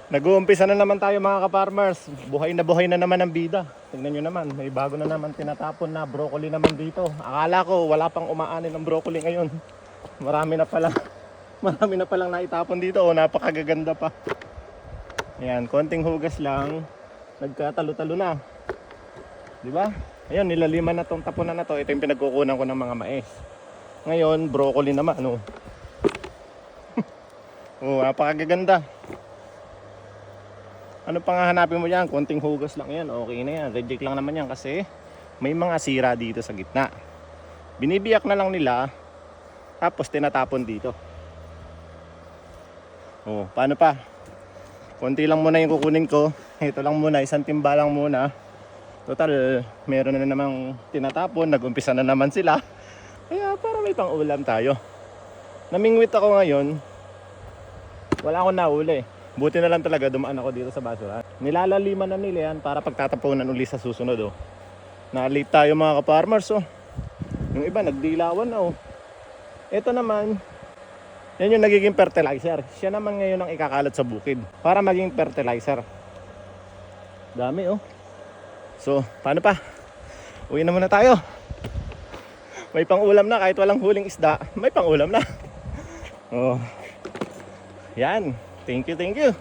Nag-uumpisa na naman tayo mga ka-farmers. Buhay na naman ang bida. Tingnan nyo naman, may bago na naman tinatapon na broccoli naman dito. Akala ko wala pang umaanin ng broccoli ngayon. Marami na palang naitapon dito. Oh, napakagaganda pa. Ayan, konting hugas lang. Nagkatalo-talo na. Di ba? Ayun, nilaliman na tong tapunan na to. Ito yung pinagkukunan ko ng mga mais. Ngayon, broccoli naman. Oh, oh, napakagaganda. Ano pang hahanapin mo dyan? Konting hugas lang yan. Okay na yan. Reject lang naman yan kasi may mga sira dito sa gitna. Binibiyak na lang nila. Tapos tinatapon dito. Oh, paano pa? Konti lang muna yung kukunin ko. Ito lang muna. Isang timba lang muna. Total, meron na namang tinatapon. Nag-umpisa na naman sila. Kaya para may pang ulam tayo. Namingwit ako ngayon. Wala akong nahuli. Buti na lang talaga dumaan ako dito sa basura. Nilalaliman na nila yan para pagtatapunan uli sa susunod. Oh. Na-late tayo mga ka-farmers. Oh. Yung iba nagdilawan na. Oh. Ito naman, yan yung nagiging fertilizer. Siya naman ngayon ang ikakalat sa bukid para maging fertilizer. Dami oh. So, paano pa? Uwi na muna tayo. May pang-ulam na kahit walang huling isda. May pang-ulam na. Oh. Yan. Thank you.